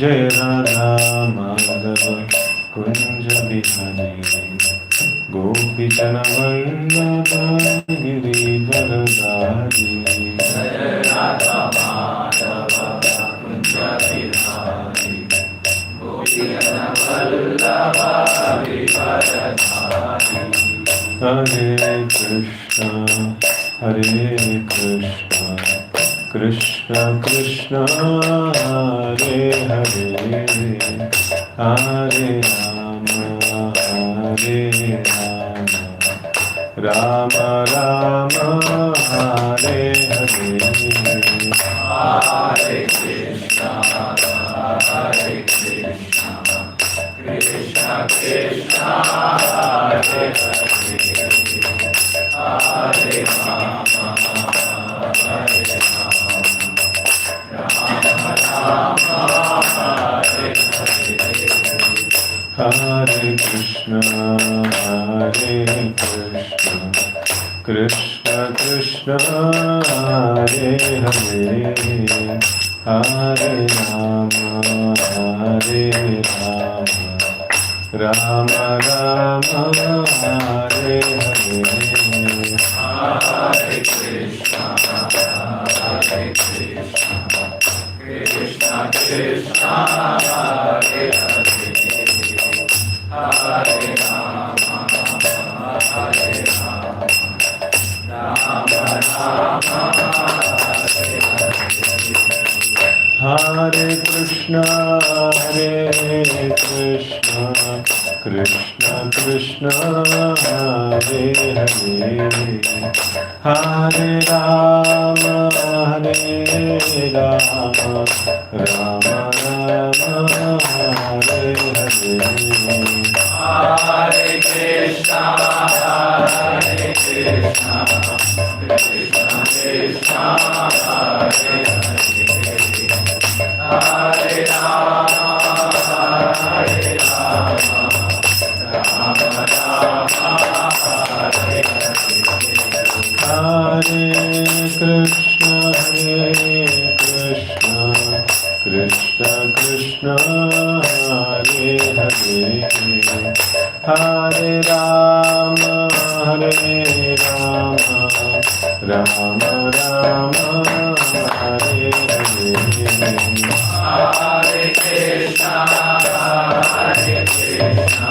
Jai Radha Madhava Kunja Bihari Gopi Jana Vallabha Giri Varadari Jai Radha Madhava Kunja Bihari Gopi Jana Vallabha Giri Varadari Hare Krishna Hare Krishna Krishna Krishna Hare Hare Hare Rama Hare Rama Rama Rama Hare Hare Hare Krishna Hare Krishna Krishna Krishna Hare Hare Hare Rama Hare Rama Rama Rama Hare Hare Hare Krishna Hare Krishna Krishna Krishna Hare Hare Hare Rama Hare Rama Rama Rama Hare Hare Hare Krishna Hare Krishna Krishna Krishna Hare Hare Hare Rama Hare Rama Rama Rama Hare Hare Krishna Hare Krishna Krishna Krishna Hare Hare Hare Rama Hare Rama Rama Rama Hare Hare Hare Krishna Hare Krishna Krishna Krishna Hare Hare Hare Rama Hare Rama Rama Rama Hare Hare Hare Krishna Hare Krishna Krishna Krishna Hare Hare Hare Rama Hare Rama Rama Rama Hare Hare Hare Krishna Hare Krishna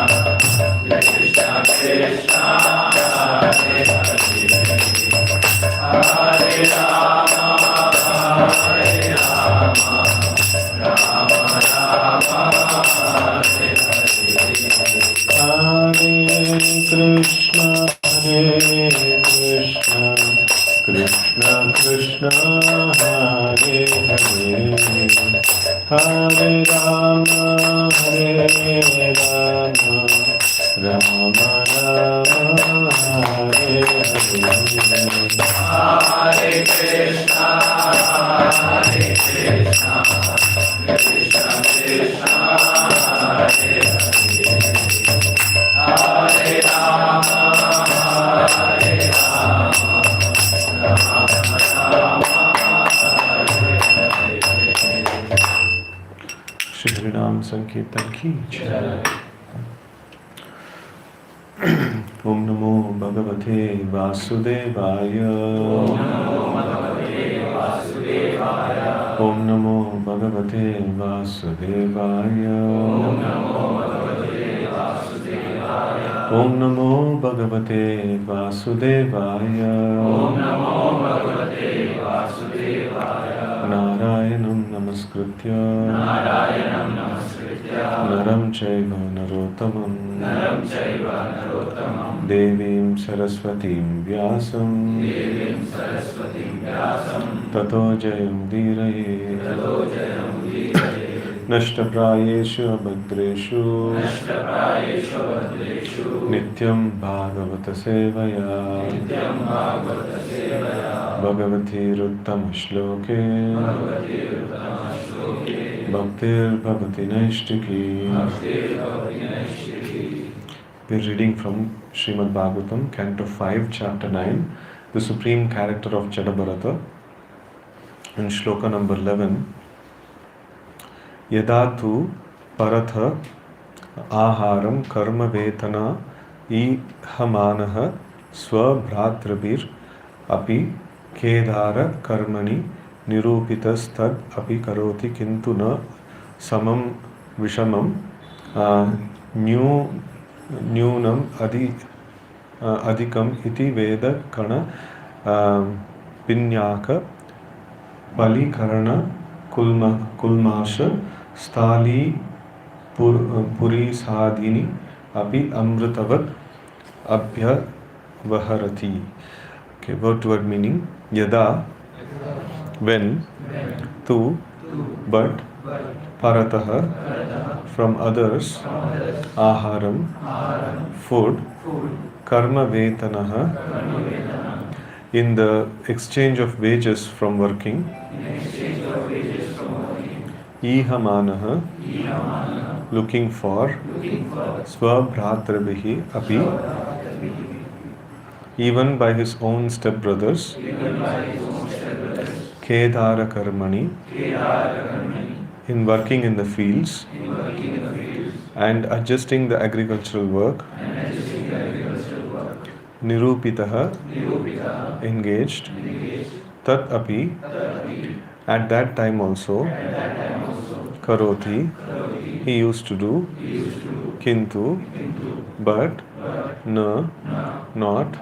Krishna Krishna Hare Hare Hare Rama Hare Rama Rama Rama Hare Hare Hare Krishna Hare Krishna Krishna Krishna Hare Hare Hare Rama Hare Rama Rama Rama Hare Hare Hare Krishna Hare Krishna Krishna Krishna Hare Hare Hare Rama Hare Rama Rama Rama Hare Hare Shri Harinam Sankirtan ki jai. Om Namo Bhagavate Vasudevaya. Om Namo Bhagavate Vasudevaya. Om Namo Bhagavate Vasudevaya. Om Namo Bhagavate Vasudevaya. Narayanam Namaskritya. Narayanam Namaskritya. Naram Chaiva Narottamam. Naram Chaiva Narottamam. Devim Saraswatim Vyasam. Devim Saraswatim Vyasam. Tato Jayam Dhiraye. Tato Jayam Dhiraye. Nashtaprayeshu abhadreshu. Nashtaprayeshu abhadreshu. Nityam Bhagavata Sevaya. Nityam Bhagavata Sevaya. Bhagavati Ruttama Shloke. Bhagavati Ruttama Shloke. Bhaktir Bhavati Naishtiki. Bhaktir Bhavati Naishtiki. We're reading from Srimad Bhagavatam, Canto 5, Chapter 9, the Supreme Character of Jadabharata. in shloka number 11, Yadatu paratha aharam karma vetana ihamanaha swabhratrabir api kedara karmani nirupitastad api karoti kintu na samam vishamam nyunam adhikam iti veda kana pinyaka palikarana kulmasha stali puri sadhini api amritavat abhya vaharati. Okay, word to word meaning. Yada, when, tu, but, parataha, from others, aharam, food, karma vetanaha, in the exchange of wages from working, ihamanaha, looking for, swabhratrabihi api, even by his own stepbrothers, kedara karmani, in working in the fields and adjusting the agricultural work, nirupitaha, engaged, tat api, at that time also, karoti, he used to do, kintu, but, na, not,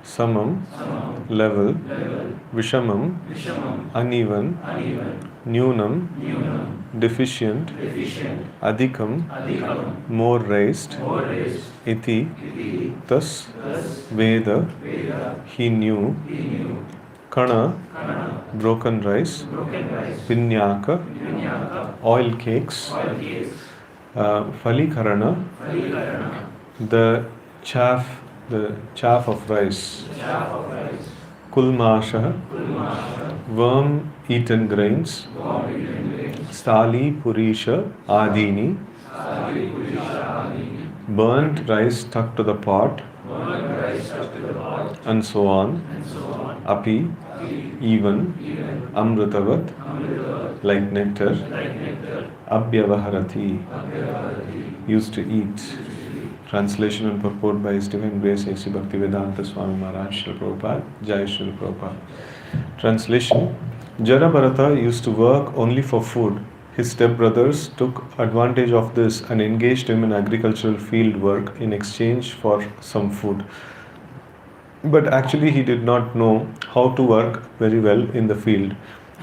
samam, level, vishamam, uneven, nyunam, deficient, adhikam, more raised, iti, thus, veda, he knew, kana, broken rice, pinyaka, oil cakes, falikarana, the chaff of rice, kulmasha, worm eaten grains, stali purisha adini, burnt rice stuck to the pot, and so on, api, even, amritavat, like nectar, abhyavaharati, used to eat. Translation and purport by His Divine Grace A.C. Bhaktivedanta Swami Maharaj Srila Prabhupada, Jai Srila Prabhupada. Translation: Jara Bharata used to work only for food. His stepbrothers took advantage of this and engaged him in agricultural field work in exchange for some food. But actually he did not know how to work very well in the field.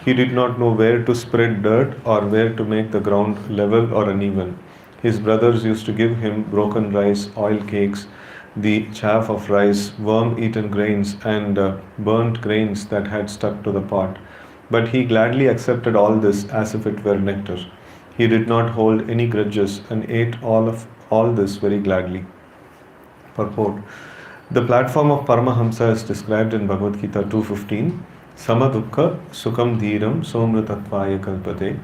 He did not know where to spread dirt or where to make the ground level or uneven. His brothers used to give him broken rice, oil cakes, the chaff of rice, worm-eaten grains, and burnt grains that had stuck to the pot. But he gladly accepted all this as if it were nectar. He did not hold any grudges and ate all this very gladly. Purport: the platform of Paramahamsa is described in Bhagavad Gita 2.15. Samadukha sukham dhiram somritatvaya kalpate.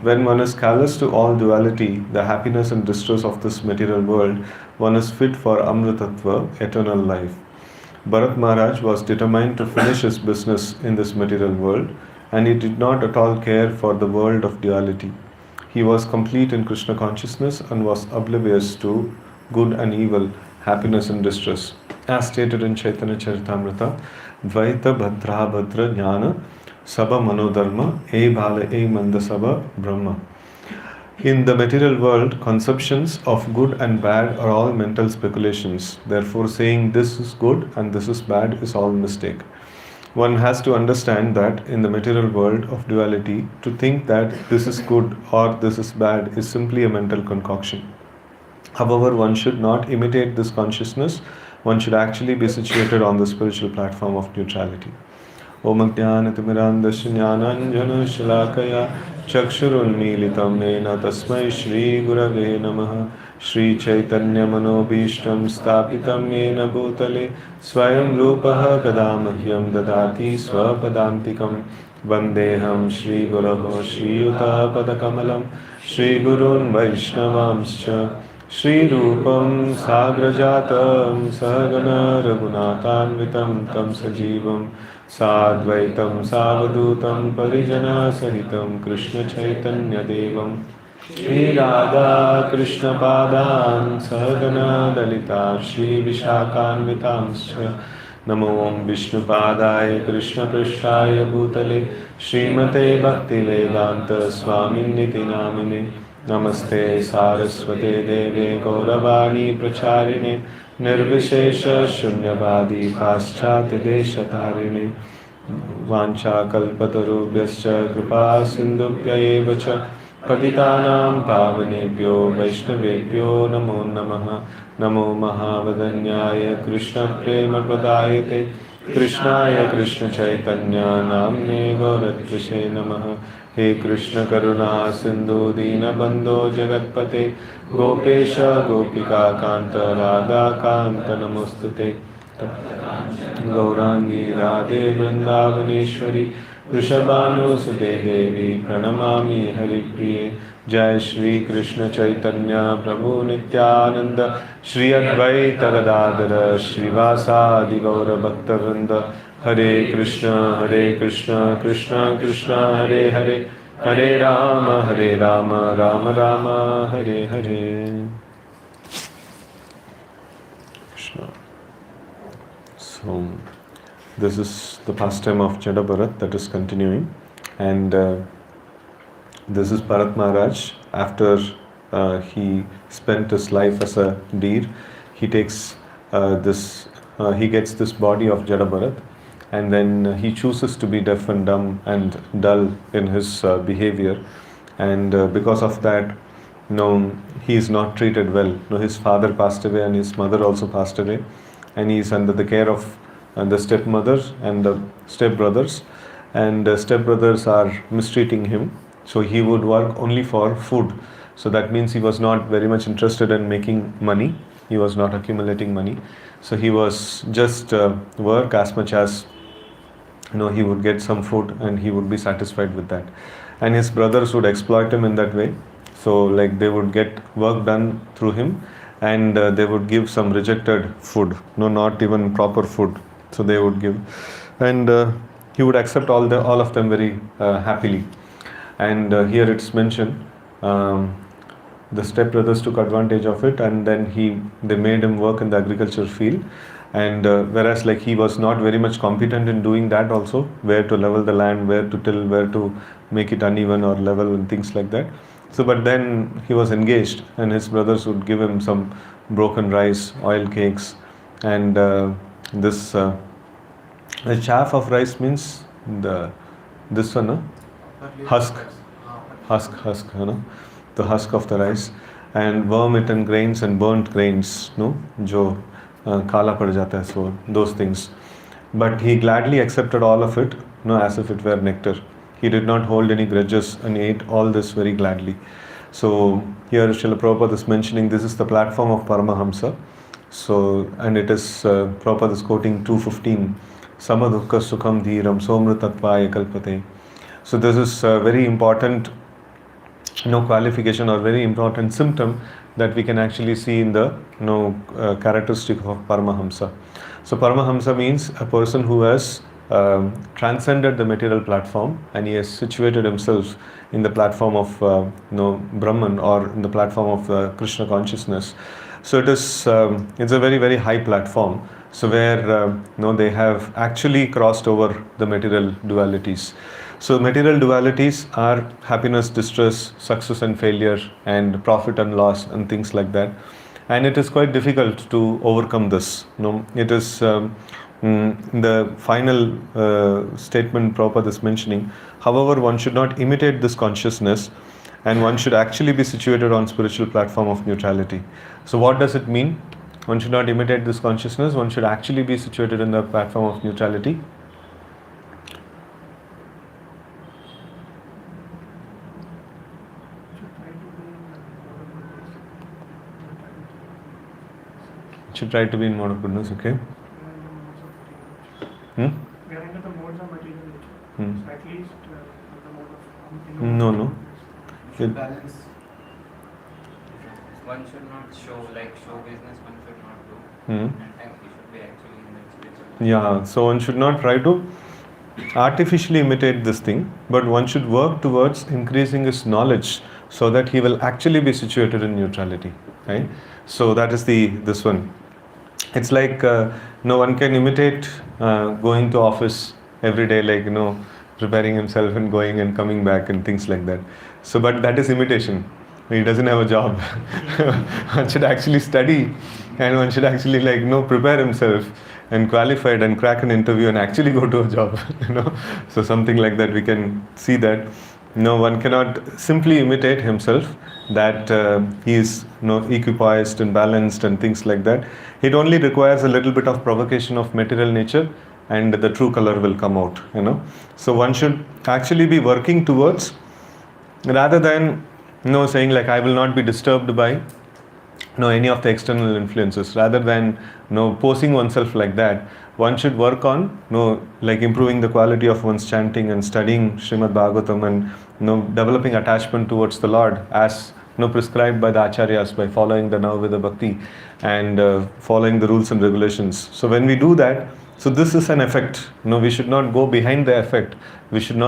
When one is callous to all duality, the happiness and distress of this material world, one is fit for amritatva, eternal life. Bharat Maharaj was determined to finish his business in this material world, and he did not at all care for the world of duality. He was complete in Krishna consciousness and was oblivious to good and evil, happiness and distress. As stated in Chaitanya Charitamrita, Dvaita Bhadra Bhadra Jnana Sabha Manodharma E Bhala E Mandasabha Brahma. In the material world, conceptions of good and bad are all mental speculations. Therefore, saying this is good and this is bad is all mistake. One has to understand that in the material world of duality, to think that this is good or this is bad is simply a mental concoction. However, one should not imitate this consciousness. One should actually be situated on the spiritual platform of neutrality. Om Jnanatimirandasya Jnananjana Shalakaya Chakshurunmilitam Nena Tasmai Shri Gurave Namaha. Shri Chaitanya Manobhishtam Stapitam Yena Bhutale Swayam Rupaha Kadamahyam Dadati Swapadantikam Vandeham Shri Guraho Shri Yuta Padakamalam Shri Gurun Vaishnavamscha Shri Rupam Sagrajatam Sahagana Raghunatanvitam Tam Sajivam Sadvaitam Savadutam Parijana Sahitam Krishna Chaitanya Devam Shri Radha Krishna Padan Sahagana Dalita Shri Vishakhanvitamscha Namo Om Vishnu Padaya Krishna Prishtaya Bhutale Srimate Bhakti Vedanta Swami Niti Namine Namaste Saraswate Deve Gauravani Pracharine Nirvishesha Shunyavadi Paschati Deshatarine Vancha kalpatarubhyascha kripa sindhubhya eva cha patitanam pavanebhyo vaishnavebhyo namo namaha namo mahavadanyaya krishna prema pradayate krishnaya krishna chaitanya namne gauratvishe namaha हे कृष्ण करुणा सिंधु दीनबंधो जगत्पते गोपेश गोपिका कांत राधा कांत नमोस्तुते गौरांगी राधे वृंदावनेश्वरी वृषभानुसुते देवी प्रणमामि हरिप्रिये जय श्री कृष्ण चैतन्य प्रभु नित्यानंद श्री अद्वैत गदाधर श्रीवासादि गौर भक्तवृंद हरे Krishna Krishna Krishna Hare Hare Hare Ram Ram Ram Hare Hare Krishna. So, this is the pastime of Jada Bharat that is continuing, and this is Bharat Maharaj. After he spent his life as a deer, he takes he gets this body of Jada Bharat, and then he chooses to be deaf and dumb and dull in his behavior, and because of that, he is not treated well. His father passed away and his mother also passed away, and he is under the care of the stepmother and the stepbrothers, and the stepbrothers are mistreating him, so he would work only for food. So that means he was not very much interested in making money, he was not accumulating money, so he was just work as much as he would get some food and he would be satisfied with that. And his brothers would exploit him in that way, so like they would get work done through him, and they would give some rejected food, not even proper food, so they would give, and he would accept all of them very happily. And here it's mentioned, the stepbrothers took advantage of it, and then they made him work in the agriculture field, and whereas like he was not very much competent in doing that also, where to level the land, where to till, where to make it uneven or level and things like that. So but then he was engaged, and his brothers would give him some broken rice, oil cakes, and this the chaff of rice means this one, husk, the husk of the rice, and worm-eaten grains and burnt grains, jo kala pad jata hai, so those things. But he gladly accepted all of it, as if it were nectar. He did not hold any grudges and ate all this very gladly. So here Srila Prabhupada is mentioning this is the platform of Paramahamsa. So, and it is Prabhupada is quoting 215, Samadukka Sukham Dhiram Somrutattvaya Kalpate. So this is a very important qualification or very important symptom that we can actually see in the characteristic of Paramahamsa. So Paramahamsa means a person who has transcended the material platform, and he has situated himself in the platform of Brahman, or in the platform of Krishna consciousness. So it's a very, very high platform. So where they have actually crossed over the material dualities. So material dualities are happiness, distress, success and failure, and profit and loss, and things like that. And it is quite difficult to overcome this. It is the final statement Prabhupada is mentioning. However, one should not imitate this consciousness, and one should actually be situated on spiritual platform of neutrality. So what does it mean? One should not imitate this consciousness, one should actually be situated in the platform of neutrality. Should try to be in mode of goodness, okay? We are into the modes of material nature. So at least the mode of no. Should balance. One should not show business, one should not do. And we should be actually in the spiritual. Yeah, so one should not try to artificially imitate this thing, but one should work towards increasing his knowledge so that he will actually be situated in neutrality, right? So that is the this one. It's like no one can imitate going to office every day, like preparing himself and going and coming back and things like that. So, but that is imitation. He doesn't have a job. One should actually study, and one should actually prepare himself and qualified and crack an interview and actually go to a job. So something like that we can see that. No, one cannot simply imitate himself, that he is equipoised and balanced and things like that. It only requires a little bit of provocation of material nature, and the true color will come out. So one should actually be working towards, rather than saying like I will not be disturbed by any of the external influences. Rather than posing oneself like that, one should work on like improving the quality of one's chanting and studying Srimad Bhagavatam, and developing attachment towards the Lord as prescribed by the acharyas, by following the Navavida Bhakti and following the rules and regulations. So when we do that, so this is an effect. We should not go behind the effect. We should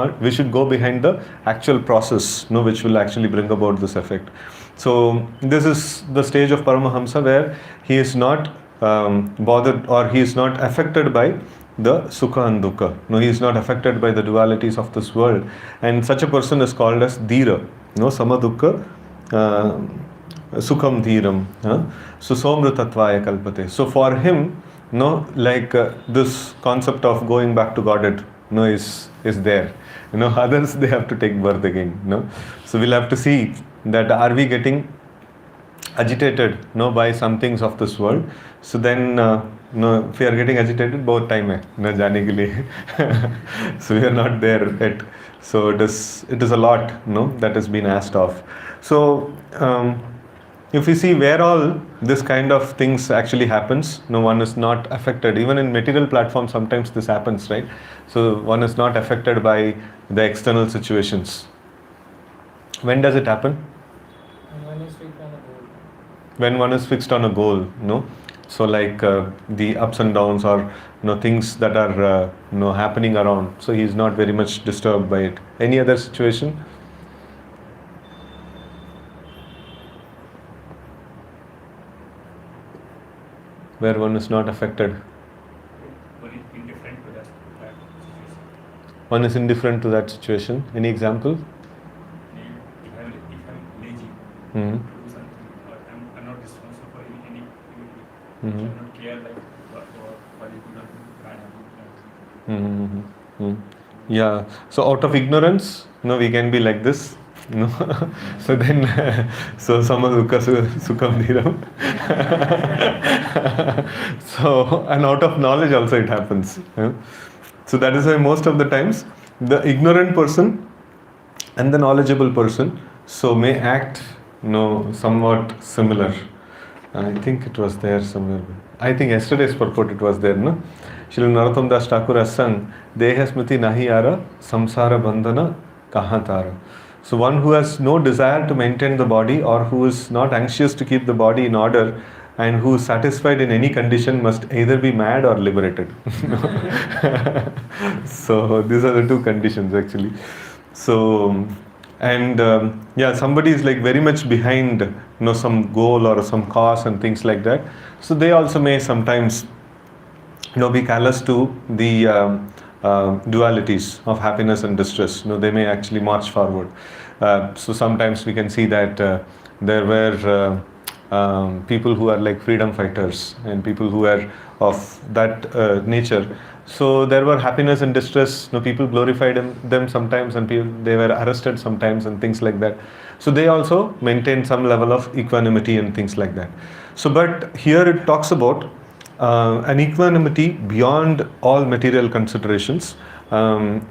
go behind the actual process, which will actually bring about this effect. So this is the stage of Paramahamsa where he is not bothered, or he is not affected by the sukha and dukkha. He is not affected by the dualities of this world. And such a person is called as dhira. Sama dukkha sukham dhiram. So somrutatvaya kalpate. So for him, this concept of going back to Godhead is there. Others, they have to take birth again. So we'll have to see that are we getting agitated by some things of this world. So then if we are getting agitated, both time hai jaane ke liye. So we are not there yet. So it is a lot that has been asked of. So if we see where all this kind of things actually happens, one is not affected. Even in material platform, sometimes this happens, right? So one is not affected by the external situations. When does it happen? When one is fixed on a goal, so like the ups and downs, or things that are happening around, so he is not very much disturbed by it. Any other situation? Where one is not affected? One is indifferent to that situation. One is indifferent to that situation. Any example? If I'm lazy Mm-hmm. to do something, or I'm not responsible for any activity, Mm-hmm. I don't care like what is good or bad. Mm-hmm. Mm-hmm. Yeah. So out of ignorance, we can be like this. So then, so samadukha sukham dhiram. So, and out of knowledge also it happens. So that is why most of the times the ignorant person and the knowledgeable person may act somewhat similar. I think it was there somewhere. I think yesterday's purport it was there, no? Shri Narottam Das Thakur has sung, Deha smriti nahi ara, samsara bandhana kahan tara. So one who has no desire to maintain the body, or who is not anxious to keep the body in order, and who is satisfied in any condition, must either be mad or liberated. So these are the two conditions actually. So, and somebody is like very much behind some goal or some cause and things like that. So they also may sometimes be callous to the dualities of happiness and distress. They may actually march forward. So sometimes we can see that there were people who are like freedom fighters and people who are of that nature. So there were happiness and distress. People glorified them sometimes, and they were arrested sometimes and things like that. So they also maintained some level of equanimity and things like that. So but here it talks about an equanimity beyond all material considerations.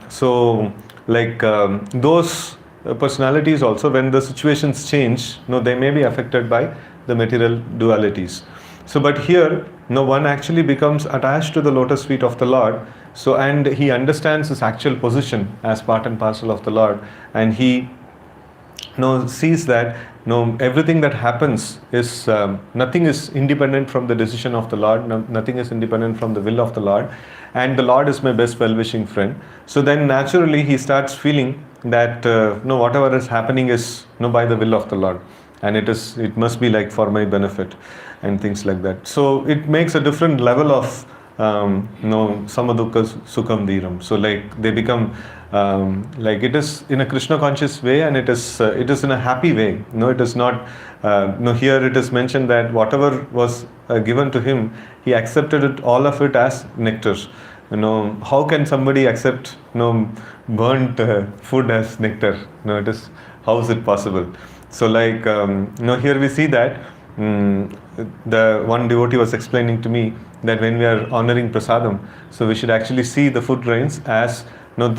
So like those personalities also, when the situations change, they may be affected by the material dualities. So but here one actually becomes attached to the lotus feet of the Lord, so and he understands his actual position as part and parcel of the Lord, and he sees that everything that happens is nothing is independent from the decision of the Lord, nothing is independent from the will of the Lord, and the Lord is my best well-wishing friend. So then naturally he starts feeling that whatever is happening is by the will of the Lord, and it must be like for my benefit and things like that. So it makes a different level of samadukka sukham dhiram. So like they become like it is in a Krishna conscious way, and it is in a happy way. It is not. Here it is mentioned that whatever was given to him, he accepted it, all of it, as nectar. How can somebody accept burnt food as nectar? It is, how is it possible? So like here we see that the one devotee was explaining to me that when we are honoring prasadam, so we should actually see the food grains as I'm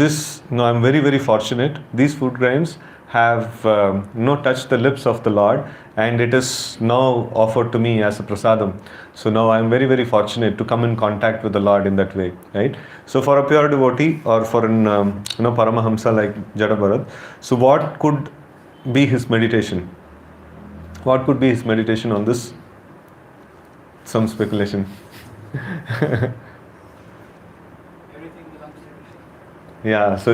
very very fortunate. These food grains have touched the lips of the Lord, and it is now offered to me as a prasadam. So now I am very very fortunate to come in contact with the Lord in that way, right? So for a pure devotee, or for an Paramahamsa like Jada Bharat, so what could be his meditation? What could be his meditation on this? Some speculation. Everything belongs to Krishna. Yeah, so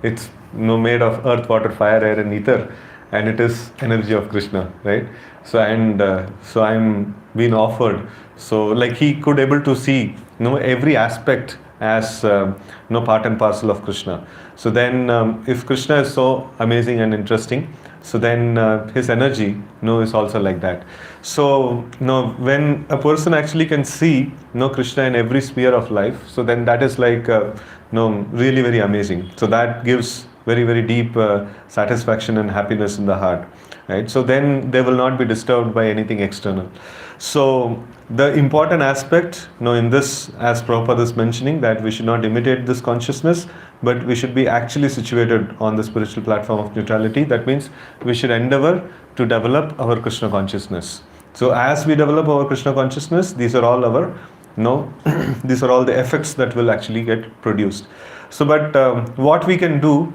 it's made of earth, water, fire, air, and ether, and it is energy of Krishna, right? So so I'm being offered. So like he could able to see every aspect as part and parcel of Krishna. So then if Krishna is so amazing and interesting, so then his energy is also like that. So when a person actually can see Krishna in every sphere of life, so then that is like really very amazing. So that gives very very deep satisfaction and happiness in the heart, right? So then they will not be disturbed by anything external. So the important aspect in this, as Prabhupada is mentioning, that we should not imitate this consciousness, but we should be actually situated on the spiritual platform of neutrality. That means we should endeavor to develop our Krishna consciousness. So as we develop our Krishna consciousness, these are all our these are all the effects that will actually get produced. So but what we can do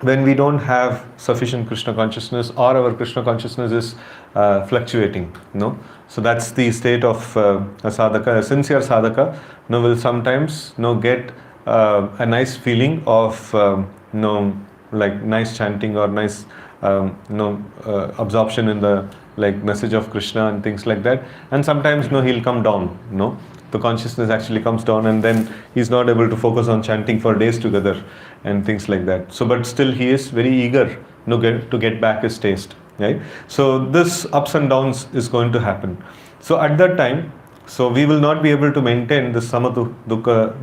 when we don't have sufficient Krishna consciousness, or our Krishna consciousness is fluctuating, so that's the state of a sadhaka. A sincere sadhaka will sometimes get a nice feeling of like nice chanting, or nice absorption in the like message of Krishna and things like that, and sometimes he'll come down, the consciousness actually comes down, and then he's not able to focus on chanting for days together and things like that. So but still he is very eager to get back his taste, right? So this ups and downs is going to happen. So at that time, so we will not be able to maintain the samadukka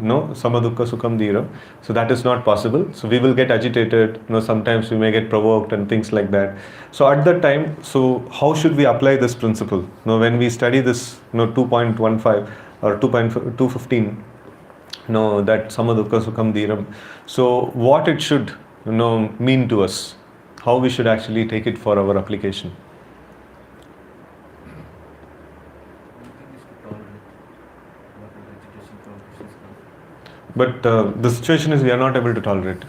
sukham dhiram. So that is not possible. So we will get agitated, sometimes we may get provoked and things like that. So at that time, so how should we apply this principle? When we study this 2.15 or 2.215, that samadukka sukham dhiram, so what it should mean to us, how we should actually take it for our application. But the situation is we are not able to tolerate.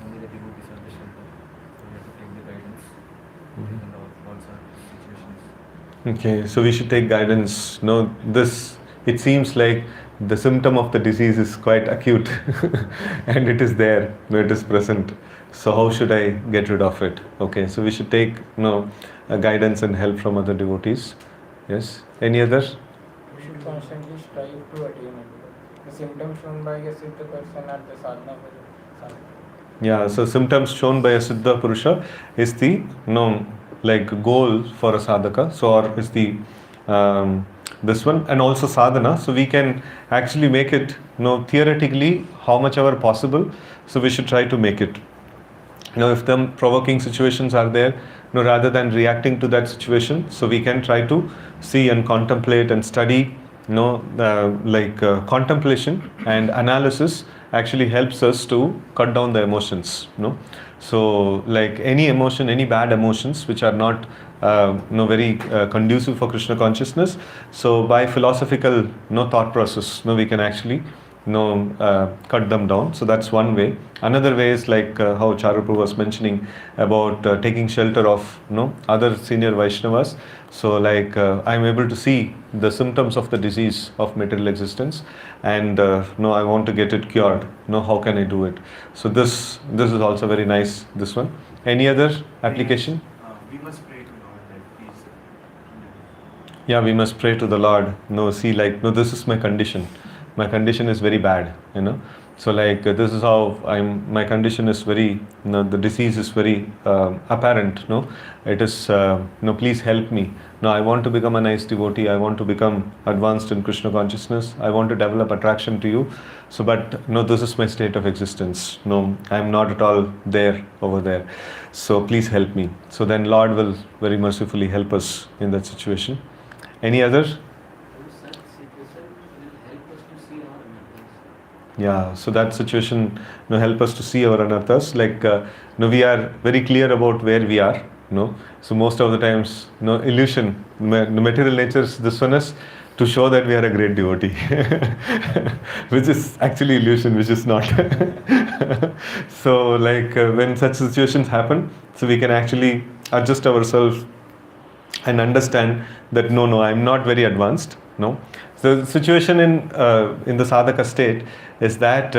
Only the devotees are the shelter. So we have to take the guidance and all situations. Okay, so we should take guidance. This, it seems like the symptom of the disease is quite acute and it is there, it is present. So how should I get rid of it? Okay, so we should take a guidance and help from other devotees. Yes, any other? We should constantly strive to attain it. The symptoms shown by a siddha person are the sadhana for the sadhana. Yeah, so symptoms shown by a siddha purusha is the like goal for a sadhaka. So or is the this one, and also sadhana. So we can actually make it theoretically how much ever possible. So we should try to make it. If the provoking situations are there, rather than reacting to that situation, so we can try to see and contemplate and study. Contemplation and analysis actually helps us to cut down the emotions. So like any emotion, any bad emotions which are not very conducive for Krishna consciousness. So by philosophical thought process, we can actually cut them down. So that's one way. Another way is like how Charuprabhu was mentioning about taking shelter of other senior Vaishnavas. So like I'm able to see the symptoms of the disease of material existence, and I want to get it cured. How can I do it? So this is also very nice. This one. Any other application? We must pray to Lord that please. Yeah, we must pray to the Lord. See, like, this is my condition. My condition is very bad, So, like, this is how my condition is very, the disease is very apparent, It is, please help me. I want to become a nice devotee. I want to become advanced in Krishna consciousness. I want to develop attraction to you. So, but, this is my state of existence. I am not at all over there. So, please help me. So, then Lord will very mercifully help us in that situation. Any other? Yeah, so that situation help us to see our anarthas. Like we are very clear about where we are. So most of the times, illusion, material nature's this one is to show that we are a great devotee, which is actually illusion, which is not. So like when such situations happen, so we can actually adjust ourselves and understand that no, I'm not very advanced. So the situation in the sadhaka state is that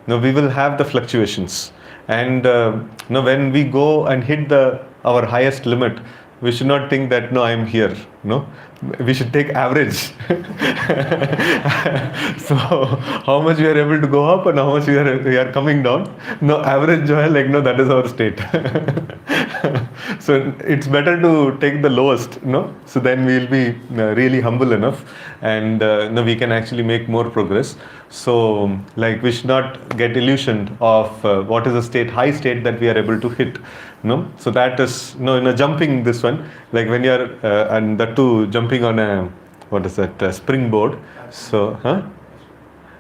we will have the fluctuations, and when we go and hit our highest limit, we should not think that I am here. We should take average. So how much we are able to go up and how much we are coming down. Average that is our state. So it's better to take the lowest, so then we'll be really humble enough, and we can actually make more progress. So like we should not get illusioned of what is the high state that we are able to hit. So that is in a jumping, this one, like when you are and that too jumping on a springboard. So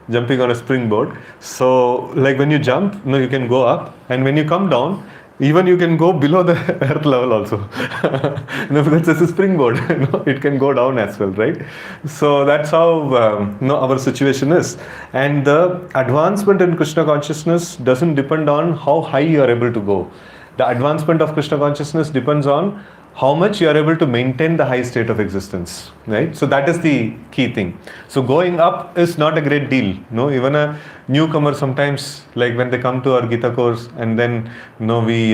jumping on a springboard. So like when you jump, you can go up, and when you come down, even you can go below the earth level also. Because it's a springboard, it can go down as well, right? So that's how our situation is. And the advancement in Krishna consciousness doesn't depend on how high you are able to go. The advancement of Krishna consciousness depends on how much you are able to maintain the high state of existence, right? So that is the key thing. So going up is not a great deal. Even a newcomer sometimes, like when they come to our Gita course, and then we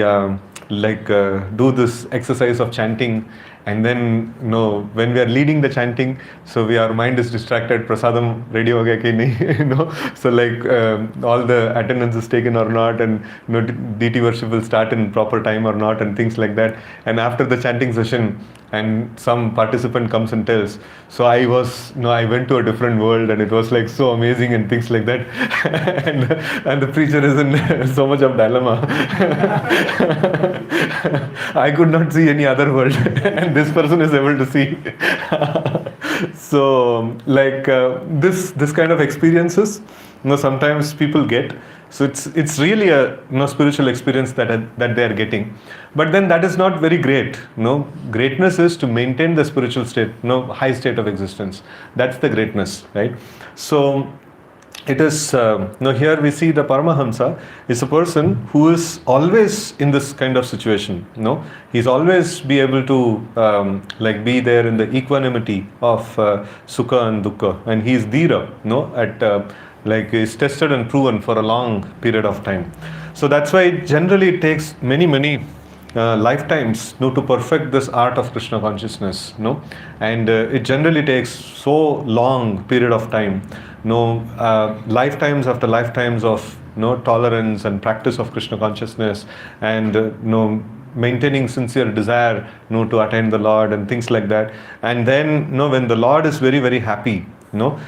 do this exercise of chanting, and then when we are leading the chanting, so our mind is distracted. Prasadam ready ho gaya ki nahi, so like all the attendance is taken or not, and DT worship will start in proper time or not, and things like that. And after the chanting session, and some participant comes and tells, so I went to a different world, and it was like so amazing, and things like that. and the preacher is in so much of dilemma. I could not see any other world, and this person is able to see. So like this kind of experiences, sometimes people get. So it's really a spiritual experience that they are getting, but then that is not very great. Greatness is to maintain the spiritual state, high state of existence. That's the greatness, right? So it is here we see the Paramahamsa is a person who is always in this kind of situation. He's always be able to be there in the equanimity of sukha and dukkha, and he is dhira, at is tested and proven for a long period of time. So that's why generally it takes many lifetimes to perfect this art of Krishna consciousness, and it generally takes so long period of time, lifetimes after lifetimes of tolerance and practice of Krishna consciousness, and maintaining sincere desire to attain the Lord and things like that. And then when the Lord is very, very happy,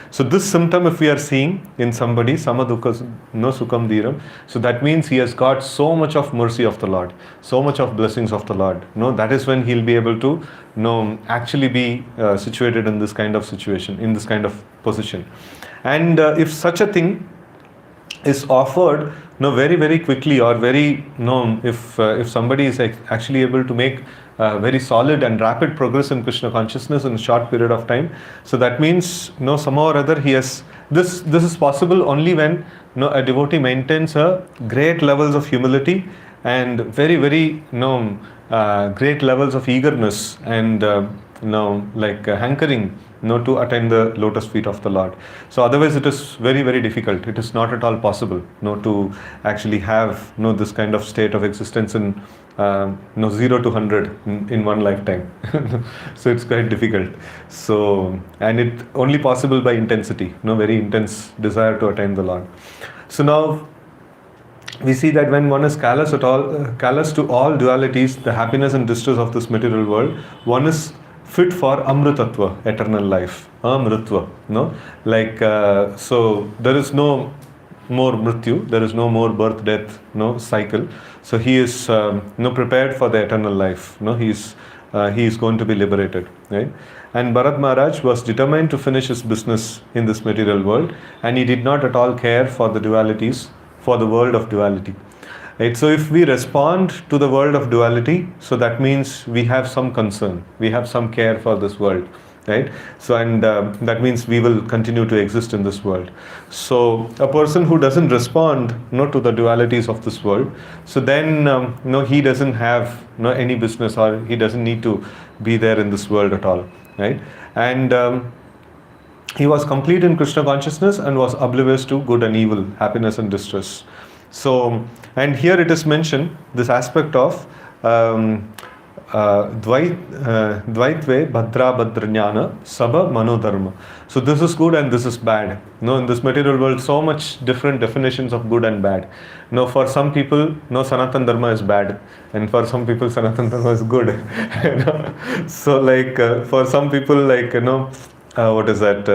so this symptom, if we are seeing in somebody, samadukha sukham dhiram, so that means he has got so much of mercy of the Lord, so much of blessings of the Lord. That is when he'll be able to actually be situated in this kind of situation, in this kind of position. And if such a thing is offered very, very quickly, or very if somebody is actually able to make very solid and rapid progress in Krishna consciousness in a short period of time, so that means somehow or other he has this is possible only when a devotee maintains a great levels of humility and very great levels of eagerness and hankering to attain the lotus feet of the Lord. So otherwise it is very difficult. It is not at all possible to actually have this kind of state of existence in 0 to 100 in one lifetime. So it's quite difficult. So, and it only possible by intensity, very intense desire to attain the Lord. So now we see that when one is callous to all dualities, the happiness and distress of this material world, one is fit for amritatva, eternal life, amritva, so there is no more mrityu, there is no more birth, death, cycle. So he is prepared for the eternal life. He is going to be liberated, right? And Bharat Maharaj was determined to finish his business in this material world, and he did not at all care for the dualities, for the world of duality. Right? So if we respond to the world of duality, so that means we have some concern, we have some care for this world, right? So and that means we will continue to exist in this world. So a person who doesn't respond to the dualities of this world, so then he doesn't have any business, or he doesn't need to be there in this world at all, right? And he was complete in Krishna consciousness and was oblivious to good and evil, happiness and distress. So, and here it is mentioned this aspect of Dvaitve Bhadra Bhadranyana Sabha Manodharma. So this is good and this is bad. In this material world, so much different definitions of good and bad. For some people, Sanatan Dharma is bad, and for some people, Sanatan Dharma is good. So for some people, what is it?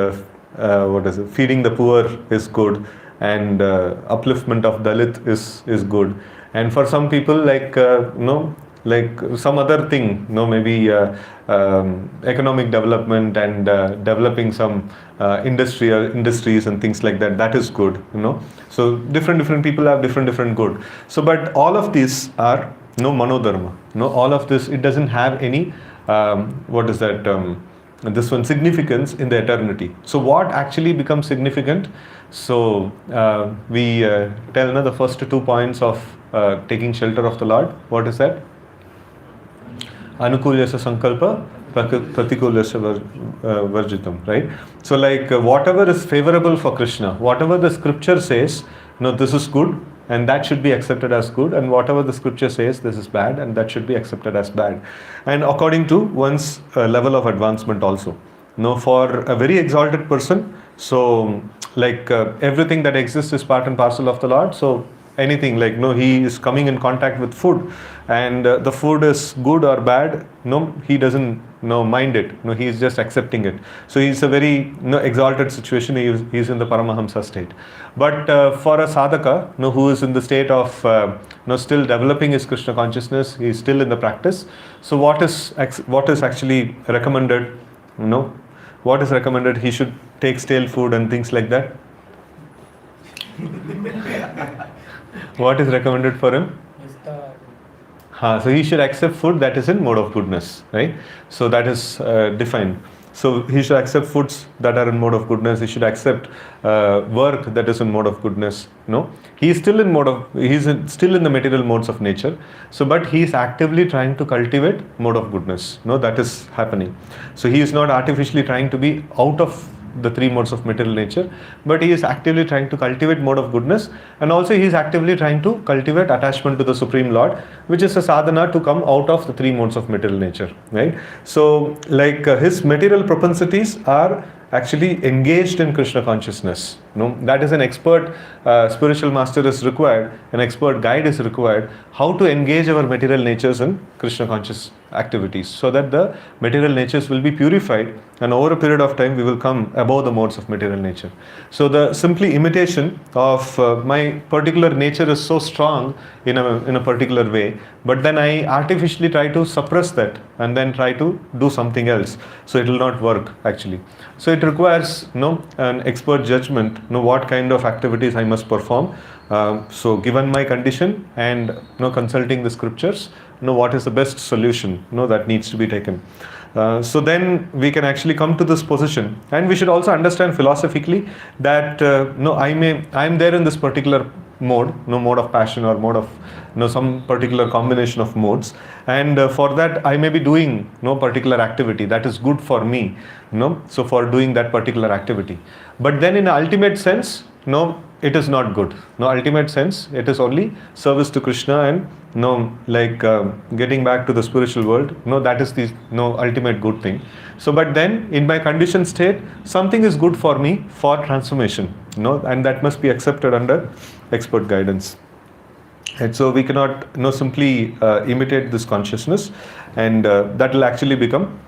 Feeding the poor is good, and upliftment of Dalit is good. And for some people, some other thing, maybe economic development and developing some industries and things like that, that is good, So different people have different good. So, but all of these are manodharma. All of this, it doesn't have any, this one, significance in the eternity. So what actually becomes significant? So we tell the first 2 points of taking shelter of the Lord. What is that? Anukulyasya sankalpa, pratikulyasya varjitam, right? So whatever is favorable for Krishna, whatever the scripture says, this is good, and that should be accepted as good, and whatever the scripture says, this is bad, and that should be accepted as bad. And according to one's level of advancement also. For a very exalted person, so everything that exists is part and parcel of the Lord. So anything he is coming in contact with food, and the food is good or bad, he doesn't mind it. He is just accepting it. So he is a very exalted situation. He is in the Paramahamsa state. But for a sadhaka, who is in the state of still developing his Krishna consciousness, he is still in the practice. So what is actually recommended? What is recommended? He should take stale food and things like that. What is recommended for him? So he should accept food that is in mode of goodness, right? So that is defined. So he should accept foods that are in mode of goodness. He should accept work that is in mode of goodness. He is still in still in the material modes of nature. So, but he is actively trying to cultivate mode of goodness. That is happening. So he is not artificially trying to be out of the 3 modes of material nature, but he is actively trying to cultivate mode of goodness, and also he is actively trying to cultivate attachment to the Supreme Lord, which is a sadhana to come out of the 3 modes of material nature, right? So his material propensities are actually engaged in Krishna consciousness. That is an expert spiritual master is required, an expert guide is required, how to engage our material natures in Krishna conscious activities, so that the material natures will be purified, and over a period of time we will come above the modes of material nature. So the simply imitation of my particular nature is so strong in a particular way, but then I artificially try to suppress that and then try to do something else, so it will not work actually. So it requires an expert judgment, what kind of activities I must perform. So given my condition and consulting the scriptures, what is the best solution that needs to be taken. So then we can actually come to this position, and we should also understand philosophically that no, I'm there in this particular mode, no mode of passion or mode of some particular combination of modes, and for that I may be doing no particular activity that is good for me, so for doing that particular activity, but then in an ultimate sense, no, it is not good. No ultimate sense, it is only service to Krishna and getting back to the spiritual world. No, that is the ultimate good thing. So, but then in my conditioned state, something is good for me for transformation. And that must be accepted under expert guidance. And so we cannot simply imitate this consciousness, and that will actually become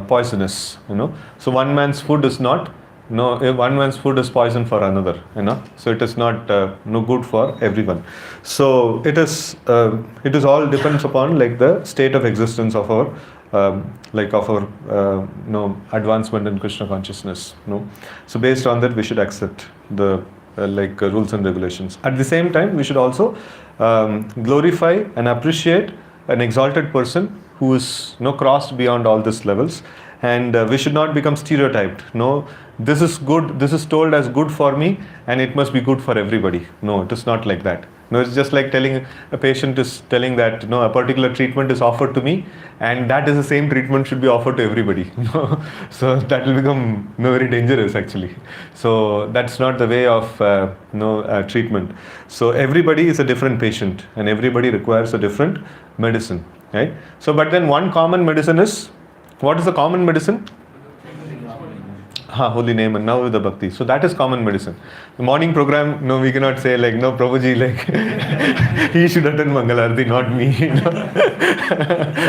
poisonous. So one man's food is not. One man's food is poison for another, so it is not no good for everyone. So it is all depends upon the state of existence of our advancement in Krishna consciousness. So based on that, we should accept the rules and regulations. At the same time, we should also glorify and appreciate an exalted person who is crossed beyond all these levels. And we should not become stereotyped. No, this is good, this is told as good for me, and it must be good for everybody. No, it is not like that. No, it's just like telling a patient is telling that a particular treatment is offered to me, and that is the same treatment should be offered to everybody. So that will become very dangerous actually. So that's not the way of treatment. So everybody is a different patient, and everybody requires a different medicine, right? So, but then one common medicine is, what is the common medicine? Holy name and now with the bhakti. So that is common medicine. The morning program, no, we cannot say no, Prabhuji, he should attend Mangalarti, not me.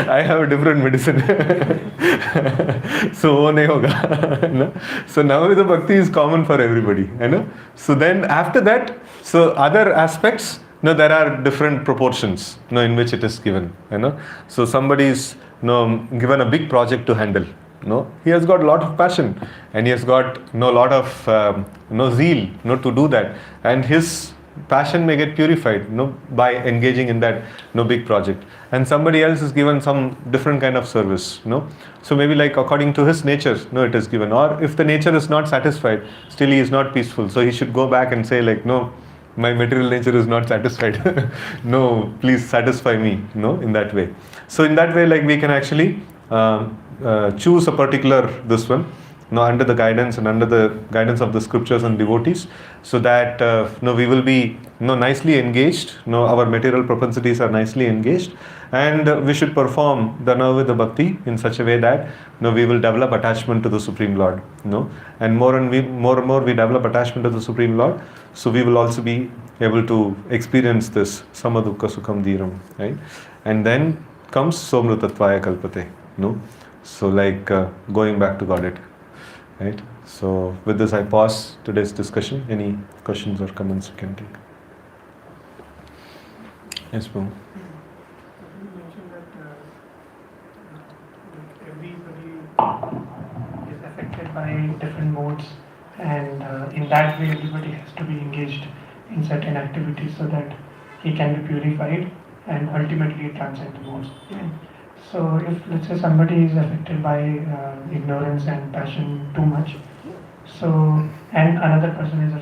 I have a different medicine. So nahi hoga. No? So now with the bhakti is common for everybody. So then after that, so other aspects, there are different proportions in which it is given. So somebody is given a big project to handle. He has got a lot of passion, and he has got a lot of zeal to do that, and his passion may get purified by engaging in that big project. And somebody else is given some different kind of service. So maybe according to his nature, it is given. Or if the nature is not satisfied, still he is not peaceful, so he should go back and say no, my material nature is not satisfied. No, please satisfy me. In that way. So in that way, we can actually choose a particular this one, under the guidance and under the guidance of the scriptures and devotees, so that we will be nicely engaged. Our material propensities are nicely engaged, and we should perform the Navavida Bhakti in such a way that we will develop attachment to the Supreme Lord. And more and more we develop attachment to the Supreme Lord, so we will also be able to experience this Samadukka Sukham Dhiram, right? And then comes Somrutatvaya Kalpate. So going back to Godhead, right? So with this I pause today's discussion. Any questions or comments you can take? Yes, Prabhu. You mentioned that everybody is affected by different modes, and in that way everybody has to be engaged in certain activities so that he can be purified and ultimately transcend the modes. So if, let's say, somebody is affected by ignorance and passion too much, so, and another person is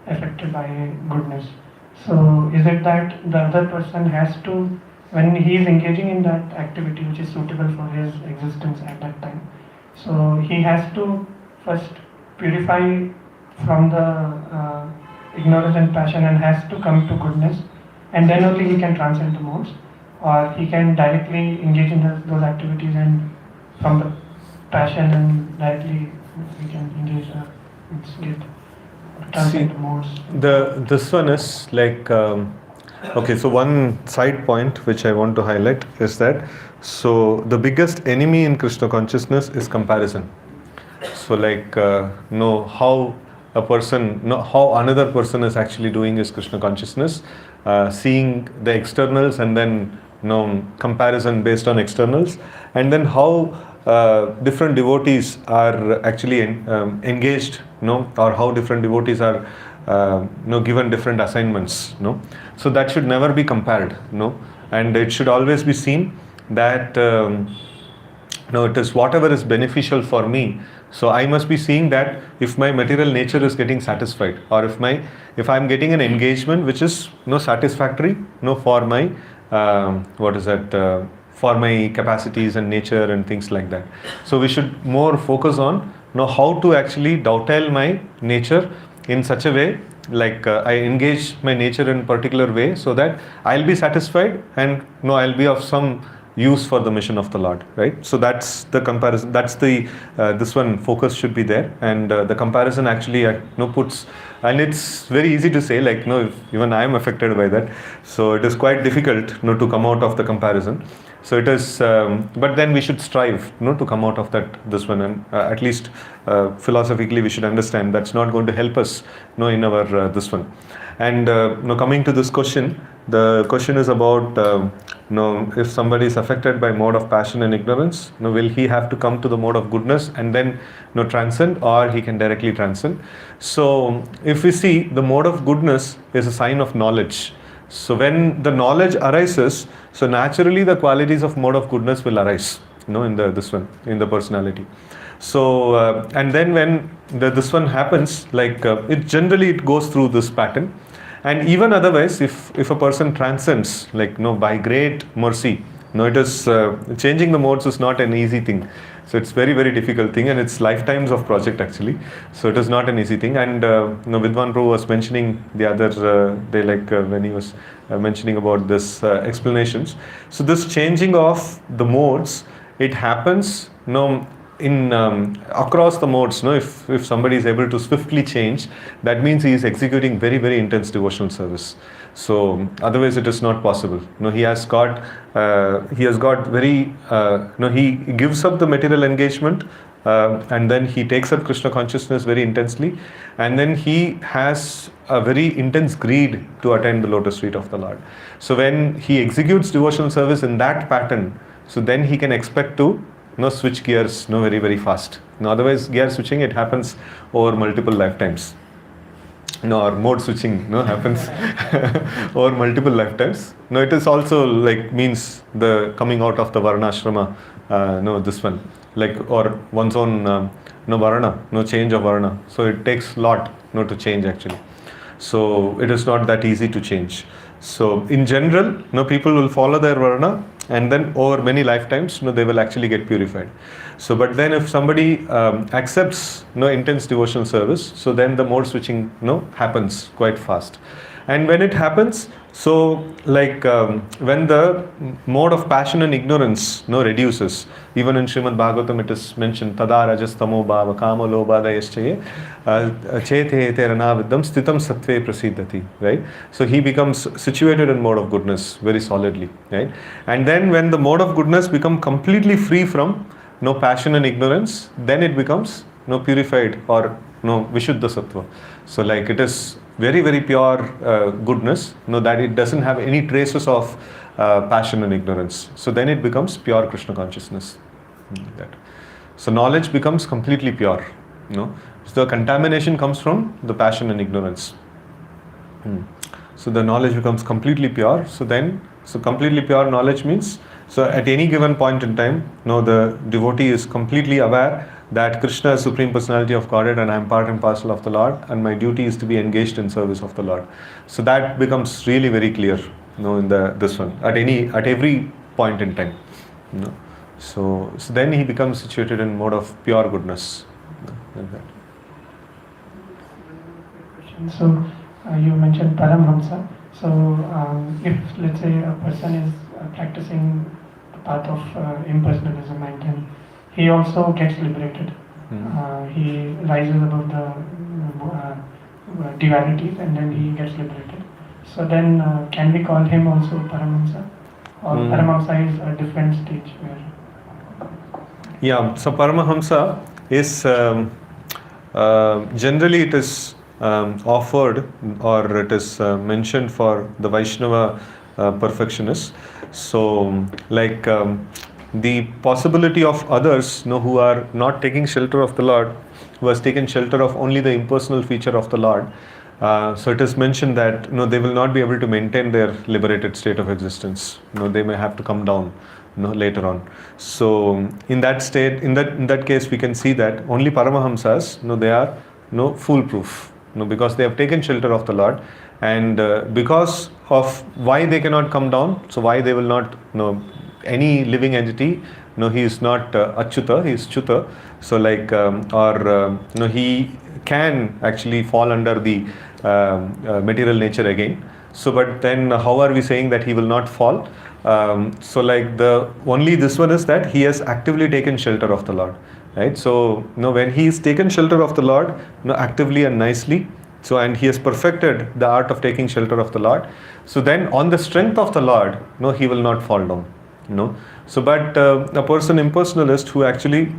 affected by goodness, so is it that the other person has to, when he is engaging in that activity which is suitable for his existence at that time, so he has to first purify from the ignorance and passion and has to come to goodness, and then only he can transcend the modes? Or he can directly engage in those activities and from the passion and directly we can engage transcend the modes. This one is okay, so one side point which I want to highlight is that, so the biggest enemy in Krishna consciousness is comparison. So how a person, how another person is actually doing his Krishna consciousness, seeing the externals and then comparison based on externals, and then how different devotees are actually engaged, or how different devotees are given different assignments. So that should never be compared, and it should always be seen that No, it is whatever is beneficial for me. So I must be seeing that if my material nature is getting satisfied, or if I'm getting an engagement which is satisfactory, for my what is that for my capacities and nature and things like that. So we should more focus on how to actually dovetail my nature in such a way, like I engage my nature in particular way so that I'll be satisfied and I'll be of some use for the mission of the Lord, right? So that's the comparison. That's the this one focus should be there, and the comparison actually puts, and it's very easy to say, like if even I am affected by that, so it is quite difficult to come out of the comparison. So it is, but then we should strive to come out of that this one, and at least philosophically we should understand that's not going to help us in our this one. And coming to this question, the question is about if somebody is affected by mode of passion and ignorance, will he have to come to the mode of goodness and then transcend, or he can directly transcend? So if we see, the mode of goodness is a sign of knowledge. So when the knowledge arises, so naturally the qualities of mode of goodness will arise, in the personality. So and then when this one happens, like it goes through this pattern. And even otherwise, if a person transcends, like by great mercy, it is changing the modes is not an easy thing. So it's very, very difficult thing, and it's lifetimes of project actually. So it is not an easy thing. And Vidwan Prabhu was mentioning the other day, like when he was mentioning about this explanations. So this changing of the modes, it happens in across the modes. If somebody is able to swiftly change, that means he is executing very, very intense devotional service. So otherwise it is not possible. He has got very he gives up the material engagement, and then he takes up Krishna consciousness very intensely, and then he has a very intense greed to attain the lotus feet of the Lord. So when he executes devotional service in that pattern, so then he can expect to switch gears very, very fast. Otherwise gear switching, it happens over multiple lifetimes. Or mode switching happens over multiple lifetimes. It is also like means the coming out of the varnashrama, this one, like, or one's own varna, change of varna. So it takes lot to change actually. So it is not that easy to change. So in general, people will follow their varna, and then over many lifetimes, they will actually get purified. So, but then if somebody accepts intense devotional service, so then the mode switching happens quite fast. And when it happens, so like when the mode of passion and ignorance reduces, even in Srimad Bhagavatam it is mentioned, tada rajastamo bhava kama lobhada yaschaye chethe terana viddam stitam sattve prasiddhati, right? So he becomes situated in mode of goodness very solidly, right? And then when the mode of goodness become completely free from passion and ignorance, then it becomes purified, or vishuddha sattva. So like it is very, very pure goodness, that it doesn't have any traces of passion and ignorance. So then it becomes pure Krishna consciousness. That. So knowledge becomes completely pure. So the contamination comes from the passion and ignorance. So the knowledge becomes completely pure. So completely pure knowledge means, so at any given point in time, the devotee is completely aware that Krishna is Supreme Personality of Godhead, and I am part and parcel of the Lord, and my duty is to be engaged in service of the Lord. So that becomes really very clear, in this one, at every point in time. So then he becomes situated in mode of pure goodness. Like that. So you mentioned Paramhamsa. So if let's say a person is practicing the path of impersonalism, and then he also gets liberated. He rises above the dualities, and then he gets liberated. So then can we call him also Paramahamsa? Or Paramahamsa is a different stage where... Yeah, so Paramahamsa is generally it is offered, or it is mentioned for the Vaishnava perfectionists. So like the possibility of others who are not taking shelter of the Lord, who has taken shelter of only the impersonal feature of the Lord, so it is mentioned that they will not be able to maintain their liberated state of existence. They may have to come down later on. So in that state, in that case, we can see that only Paramahamsas, they are foolproof, because they have taken shelter of the Lord, and because of why they cannot come down, so why they will not, any living entity, he is not Achyuta, he is Chuta. So like, he can actually fall under the material nature again. So, but then how are we saying that he will not fall? So like the only this one is that he has actively taken shelter of the Lord, right? So when he is taken shelter of the Lord, actively and nicely, so and he has perfected the art of taking shelter of the Lord, so then on the strength of the Lord, he will not fall down. So but a person impersonalist who actually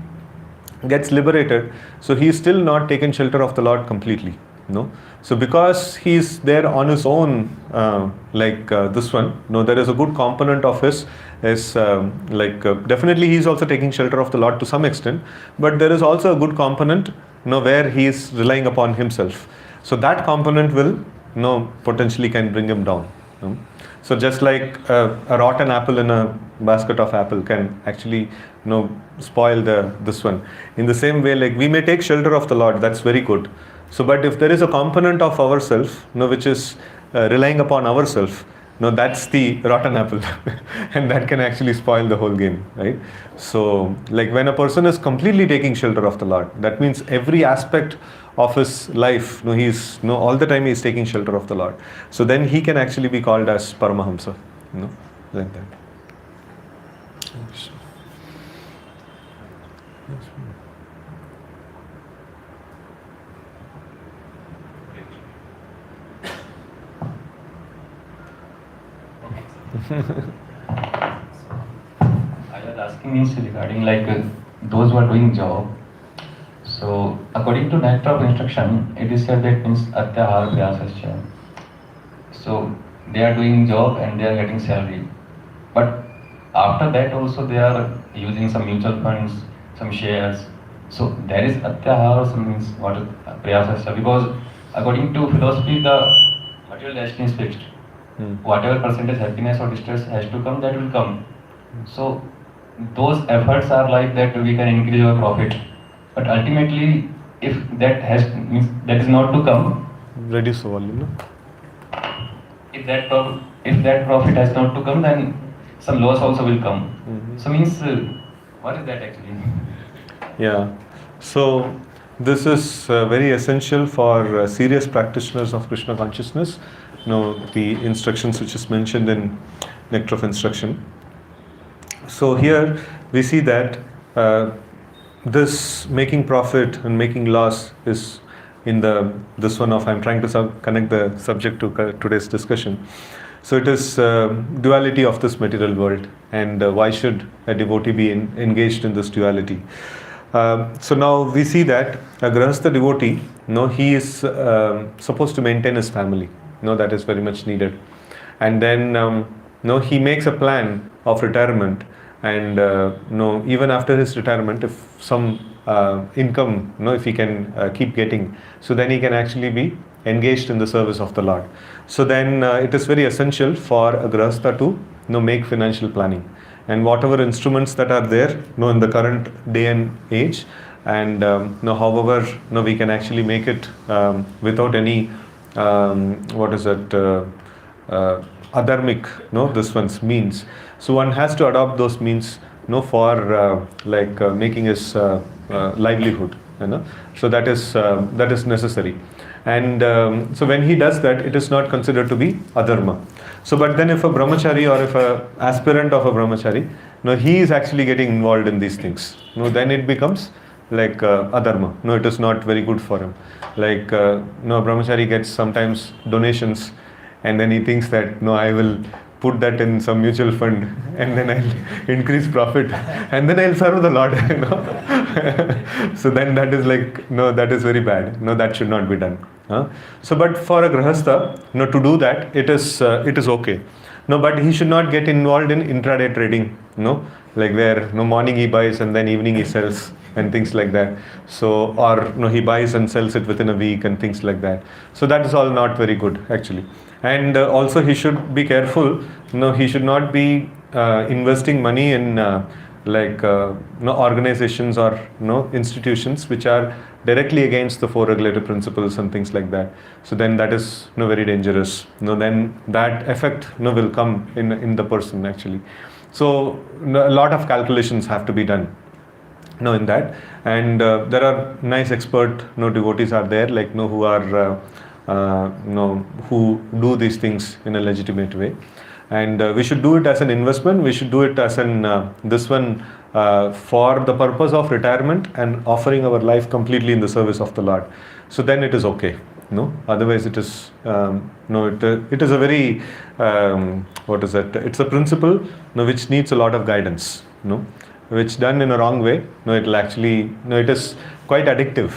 gets liberated, so he is still not taken shelter of the Lord completely. So because he is there on his own, this one, there is a good component of his is definitely he is also taking shelter of the Lord to some extent, but there is also a good component, where he is relying upon himself. So that component will, potentially can bring him down. So just like a rotten apple in a basket of apple can actually, spoil this one. In the same way, like we may take shelter of the Lord, that's very good. So, but if there is a component of ourself, which is relying upon ourself, that's the rotten apple, and that can actually spoil the whole game, right? So, like when a person is completely taking shelter of the Lord, that means every aspect of his life, he's all the time he's taking shelter of the Lord. So then he can actually be called as Paramahamsa, like that. I was asking means regarding those who are doing job. So according to nectar of instruction, it is said that means atyahar vyasasya. So they are doing job and they are getting salary. But after that also they are using some mutual funds, some shares. So there is atyahar or some means what is prayasasya, because according to philosophy the material destiny is fixed. Whatever percentage happiness or distress has to come, that will come. So those efforts are like that we can increase our profit. But ultimately, if that means that is not to come, reduce the volume. If that profit has not to come, then some loss also will come. So means what is that actually? Yeah. So this is very essential for serious practitioners of Krishna consciousness. The instructions which is mentioned in Nectar of Instruction. So here we see that this making profit and making loss is in this one of, I'm trying to connect the subject to today's discussion. So it is duality of this material world, and why should a devotee be engaged in this duality? So now we see that a Grahastha devotee, he is supposed to maintain his family. That is very much needed. And then he makes a plan of retirement, and even after his retirement, if some income, if he can keep getting, so then he can actually be engaged in the service of the Lord. So then it is very essential for a Grahastha to make financial planning, and whatever instruments that are there in the current day and age, and however we can actually make it without any adharmic, this one's means. So one has to adopt those means, for making his livelihood, So that is necessary. And so when he does that, it is not considered to be adharma. So but then if a brahmachari or if a aspirant of a brahmachari, he is actually getting involved in these things, then it becomes like adharma. It is not very good for him. Like brahmachari gets sometimes donations, and then he thinks that I will put that in some mutual fund, and then I'll increase profit, and then I'll serve the Lord. So then that is that is very bad. That should not be done. So but for a grahastha, to do that, it is okay. But he should not get involved in intraday trading. Like where morning he buys and then evening he sells and things like that. So or he buys and sells it within a week and things like that. So that is all not very good actually. And also he should be careful. He should not be investing money in organizations or institutions which are directly against the four regulative principles and things like that. So then that is very dangerous. Then that effect will come in the person actually. So a lot of calculations have to be done in that, and there are nice expert devotees are there, like who are who do these things in a legitimate way, and we should do it as an investment. We should do it as an this one for the purpose of retirement and offering our life completely in the service of the Lord. So then it is okay. Otherwise it is it is a very what is it? It's a principle which needs a lot of guidance. Which done in a wrong way, it will actually, it is quite addictive.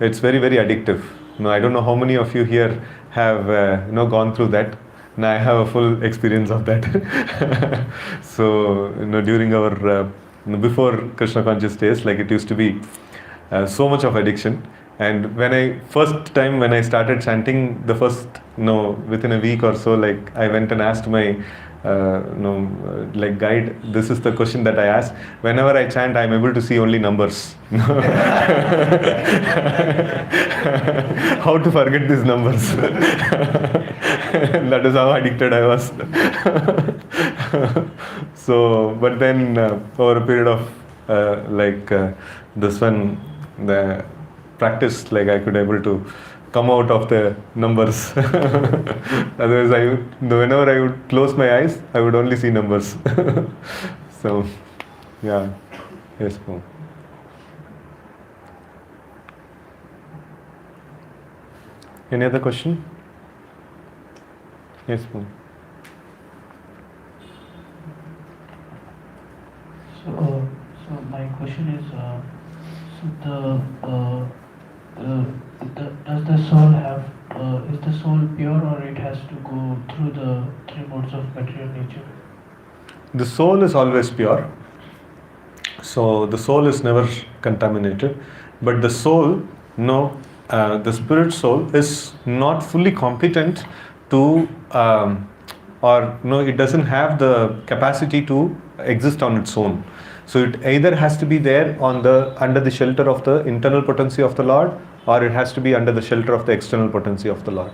It's very, very addictive. I don't know how many of you here have gone through that. And I have a full experience of that. So during our before Krishna conscious days, like it used to be so much of addiction. And when I started chanting, the first within a week or so, like I went and asked my guide, this is the question that I ask. Whenever I chant, I am able to see only numbers. How to forget these numbers? That is how addicted I was. So, but then over a period of this one, the practice, like I could able to come out of the numbers. Otherwise, whenever I would close my eyes, I would only see numbers. So, yeah, yes, ma'am. Any other question? Yes, ma'am. So my question is, does the soul have, is the soul pure, or it has to go through the three modes of material nature? The soul is always pure. So the soul is never contaminated. But the soul, the spirit soul is not fully competent to, it doesn't have the capacity to exist on its own. So it either has to be there under the shelter of the internal potency of the Lord, or it has to be under the shelter of the external potency of the Lord.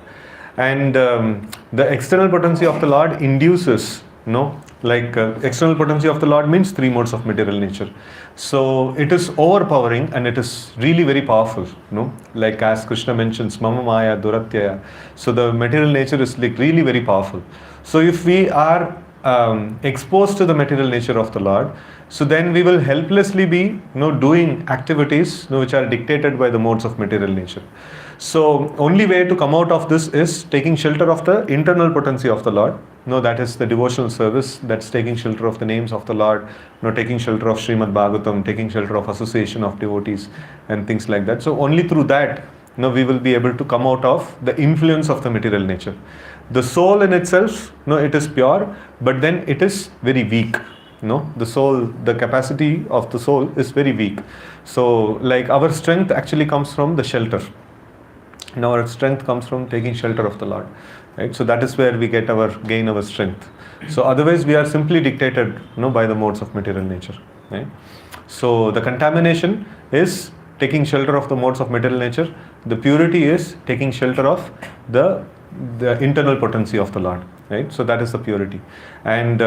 And the external potency of the Lord induces, external potency of the Lord means three modes of material nature. So it is overpowering and it is really very powerful, like as Krishna mentions, Mama Maya Duratyaya. So the material nature is like really very powerful. So if we are exposed to the material nature of the Lord, so then we will helplessly be doing activities which are dictated by the modes of material nature. So only way to come out of this is taking shelter of the internal potency of the Lord. That is the devotional service, that's taking shelter of the names of the Lord, taking shelter of Srimad Bhagavatam, taking shelter of association of devotees and things like that. So only through that we will be able to come out of the influence of the material nature. The soul in itself, it is pure, but then it is very weak. The soul, the capacity of the soul is very weak. So like our strength actually comes from the shelter. Our strength comes from taking shelter of the Lord. Right? So that is where we gain our strength. So otherwise we are simply dictated by the modes of material nature. Right? So the contamination is taking shelter of the modes of material nature. The purity is taking shelter of the internal potency of the Lord. Right? So that is the purity. And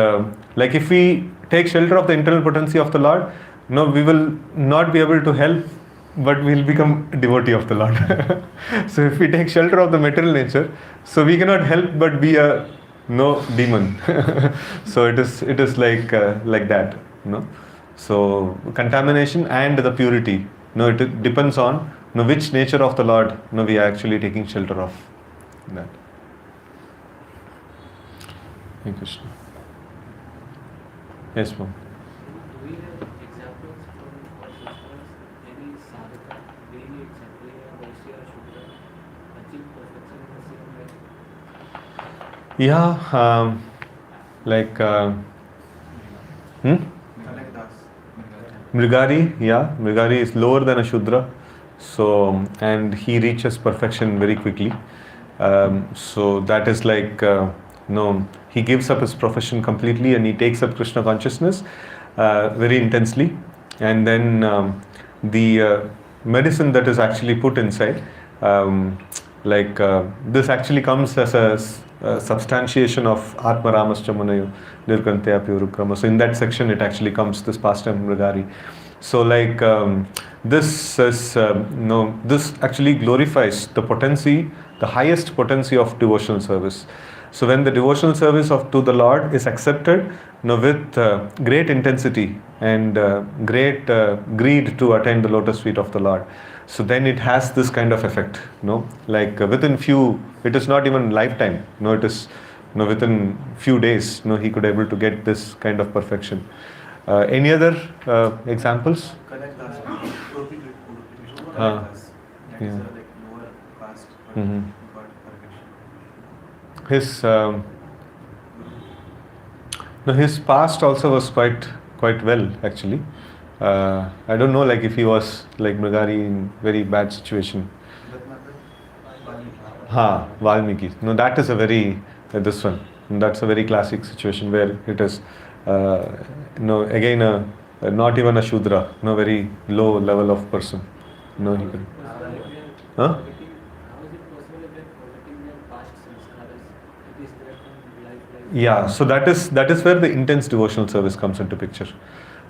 like if we take shelter of the internal potency of the Lord, we will not be able to help, but we will become a devotee of the Lord. So if we take shelter of the material nature, so we cannot help but be a demon. So it is like that. So contamination and the purity, it depends on which nature of the Lord we are actually taking shelter of. That. Thank you, Krishna. Yes, ma'am. Do we have examples from our sisters, any sadhaka, being exemplary or Vaishya or Shudra, achieve perfection in the same way? Yeah, Mrigari is lower than a Shudra, so and he reaches perfection very quickly. So that is like he gives up his profession completely and he takes up Krishna consciousness very intensely. And then the medicine that is actually put inside, this actually comes as a substantiation of Atma Ramascha Munayo Nirkantya Pyorukrama. So in that section it actually comes, this pastime Mrigari. So this is, this actually glorifies the potency, the highest potency of devotional service. So when the devotional service to the Lord is accepted, with great intensity and great greed to attain the lotus feet of the Lord, so then it has this kind of effect. Within few, it is not even lifetime. It is within few days. He could able to get this kind of perfection. Any other examples? Yeah. His past also was quite well actually. I don't know if he was like Mrigari in very bad situation. Valmiki. No, that is a very this one. That's a very classic situation where it is again not even a Shudra, very low level of person. He could. Huh? How is it possible that forgetting their past sanskaras, it is there from life? Yeah, so that is where the intense devotional service comes into picture.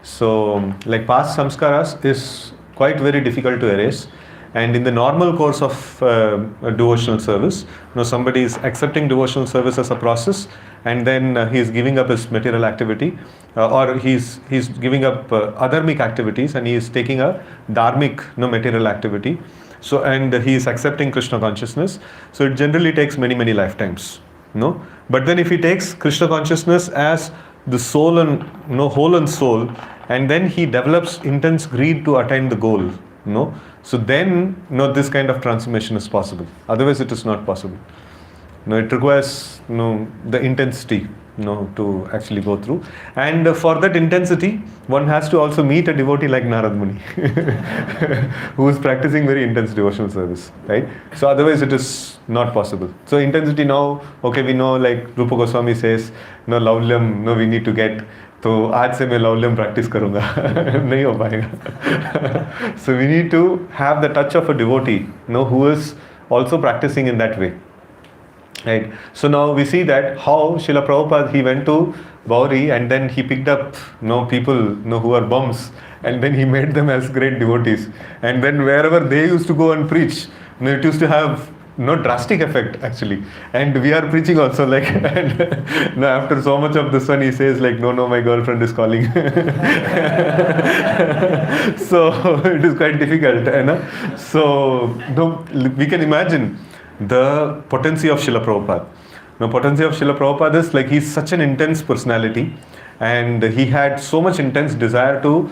So past samskaras is quite very difficult to erase, and in the normal course of a devotional service, somebody is accepting devotional service as a process, and then he is giving up his material activity, or he's giving up adharmic activities, and he is taking a dharmic material activity. So and he is accepting Krishna consciousness. So it generally takes many lifetimes. But then if he takes Krishna consciousness as the soul and whole and soul, and then he develops intense greed to attain the goal, so then this kind of transformation is possible. Otherwise it is not possible. It requires the intensity to actually go through, and for that intensity one has to also meet a devotee like Narad Muni who is practicing very intense devotional service, right? So otherwise it is not possible. So intensity now, okay, we know Rupa Goswami says laulyam, we need to get, तो आज से मैं लौल्यम practice करूँगा नहीं हो पाएगा. So we need to have the touch of a devotee who is also practicing in that way. Right. So now we see that how Srila Prabhupada, he went to Bauri and then he picked up people who are bums, and then he made them as great devotees. And then wherever they used to go and preach, it used to have drastic effect actually. And we are preaching also and after so much of this one he says no, my girlfriend is calling. So it is quite difficult. So we can imagine the potency of Srila Prabhupada. Potency of Srila Prabhupada is he's such an intense personality, and he had so much intense desire to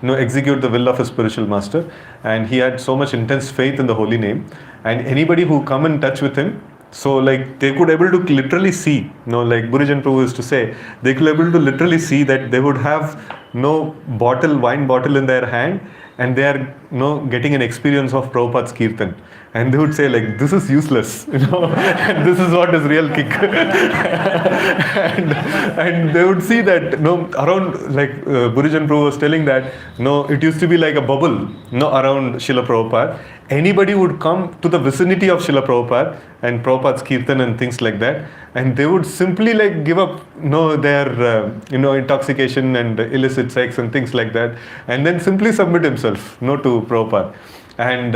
execute the will of his spiritual master, and he had so much intense faith in the holy name, and anybody who come in touch with him, so they could able to literally see, Burijan Prabhu used to say, they could able to literally see that they would have wine bottle in their hand, and they are getting an experience of Prabhupada's kirtan, and they would say this is useless, and this is what is real kick. and they would see that around Burijan Prabhu was telling that it used to be like a bubble around Srila Prabhupada. Anybody would come to the vicinity of Srila Prabhupada and Prabhupada's kirtan and things like that, and they would simply give up their intoxication and illicit sex and things like that, and then simply submit himself to Prabhupada. And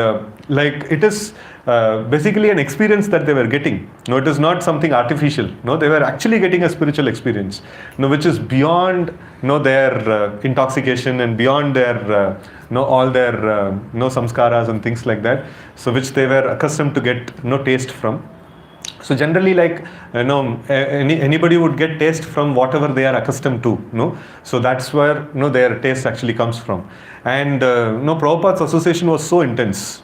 it is basically an experience that they were getting. It is not something artificial. They were actually getting a spiritual experience, which is beyond their intoxication and beyond their all their samskaras and things like that. So which they were accustomed to get taste from. So generally anybody would get taste from whatever they are accustomed to. So that's where their taste actually comes from. And Prabhupada's association was so intense,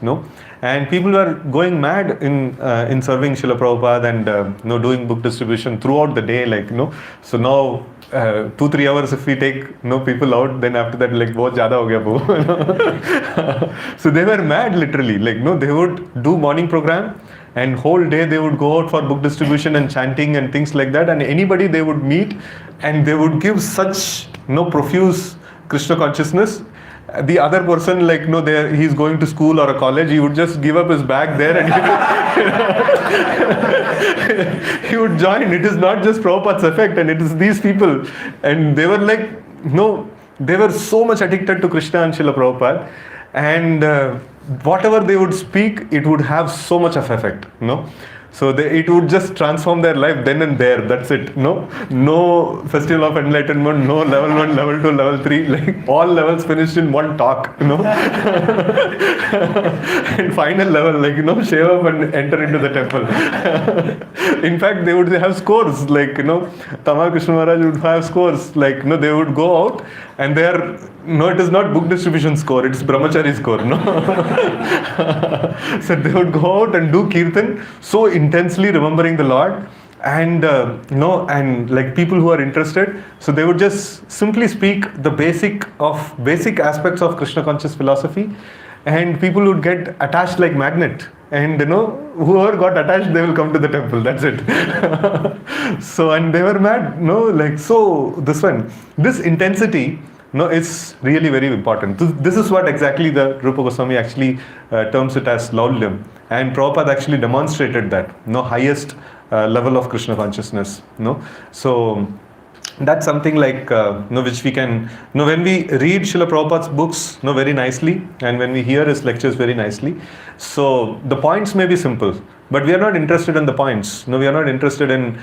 and people were going mad in serving Srila Prabhupada and doing book distribution throughout the day, So now 2-3 hours if we take people out, then after that bahut zyada ho gaya wo. So they were mad literally, they would do morning program, and whole day they would go out for book distribution and chanting and things like that, and anybody they would meet, and they would give such profuse Krishna consciousness. The other person, like, he's going to school or a college, he would just give up his bag there and he would join. It is not just Prabhupada's effect, and it is these people. And they were like, they were so much addicted to Krishna and Srila Prabhupada, and whatever they would speak, it would have so much of effect, So it would just transform their life then and there. That's it. No festival of enlightenment, no level 1, level 2, level 3. Like all levels finished in one talk. And final level, like shave up and enter into the temple. In fact, they would have scores. Like Tamal Krishna Maharaj would have scores. Like they would go out and they are. No, it is not book distribution score, it's brahmachari score, So they would go out and do kirtan, so intensely remembering the Lord, and and like people who are interested, so they would just simply speak the basic aspects of Krishna conscious philosophy, and people would get attached like magnet. And whoever got attached, they will come to the temple. That's it. So, and they were mad. This intensity, it's really very important. This is what exactly the Rupa Goswami actually terms it as laulyam. And Prabhupada actually demonstrated that, highest level of Krishna consciousness. So that's something like, which we can, when we read Srila Prabhupada's books, very nicely, and when we hear his lectures very nicely, so the points may be simple, but we are not interested in the points. We are not interested in,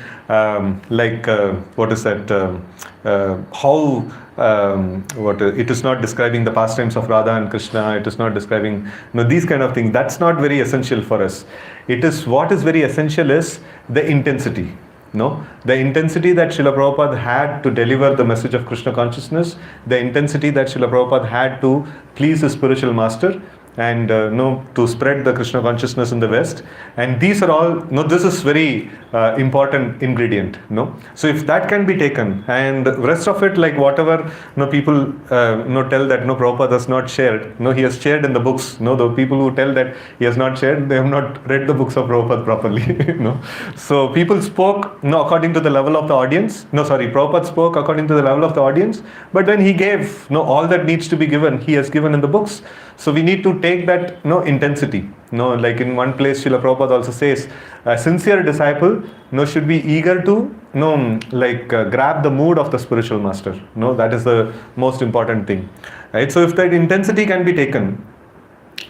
how, it is not describing the pastimes of Radha and Krishna, it is not describing, these kind of things. That's not very essential for us. What is very essential is the intensity. The intensity that Srila Prabhupada had to deliver the message of Krishna consciousness, the intensity that Srila Prabhupada had to please his spiritual master, and to spread the Krishna consciousness in the West. And these are all, this is very important ingredient. So if that can be taken, and the rest of it, like whatever people tell that Prabhupada has not shared, he has shared in the books. The people who tell that he has not shared, they have not read the books of Prabhupada properly. So people spoke according to the level of the audience. Prabhupada spoke according to the level of the audience, but then he gave all that needs to be given, he has given in the books. So we need to take that intensity. Like in one place Srila Prabhupada also says, a sincere disciple should be eager to grab the mood of the spiritual master. That is the most important thing. Right? So if that intensity can be taken,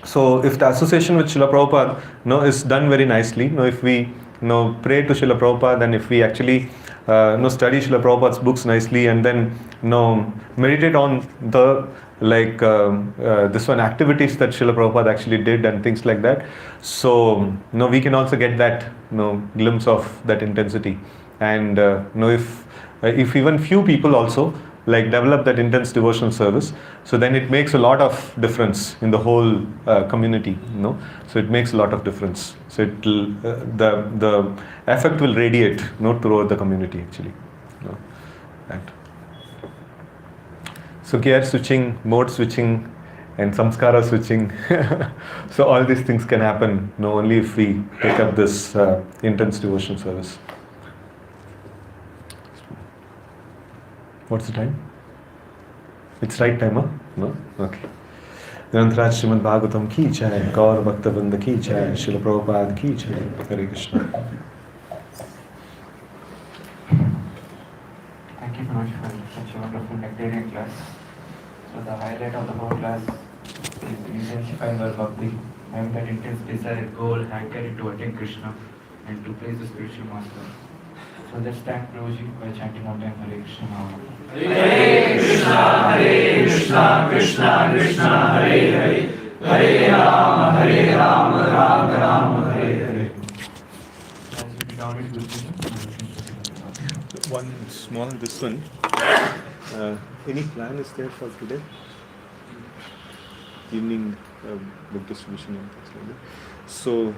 so if the association with Srila Prabhupada is done very nicely, if we pray to Srila Prabhupada, and if we actually study Srila Prabhupada's books nicely, and then meditate on the activities that Srila Prabhupada actually did and things like that. So we can also get that glimpse of that intensity, and if even few people also develop that intense devotional service, so then it makes a lot of difference in the whole community. So it makes a lot of difference. So it will the effect will radiate throughout the community actually. Right. So gear switching, mode switching, and samskara switching. So all these things can happen only if we take up this intense devotion service. What's the time? It's right time, huh? No? Okay. Grantaraj Srimad Bhagavatam ki jai, Gaur Bhakta Vrinda ki jai, Srila Prabhupada ki jai, Hare Krishna. Thank you, Prabhuji, for such a wonderful nectarian class. So the highlight of the whole class is intensifying our bhakti, having that intense desire, goal, hankering to attain Krishna and to please the spiritual master. So let's thank Prabhuji by chanting one time Hare Krishna Maha. Hare Krishna, Krishna Krishna, Hare Hare, Hare Rama, Rama Rama, Hare Hare. One small, this one. Any plan is there for today? Evening book distribution and things like that. So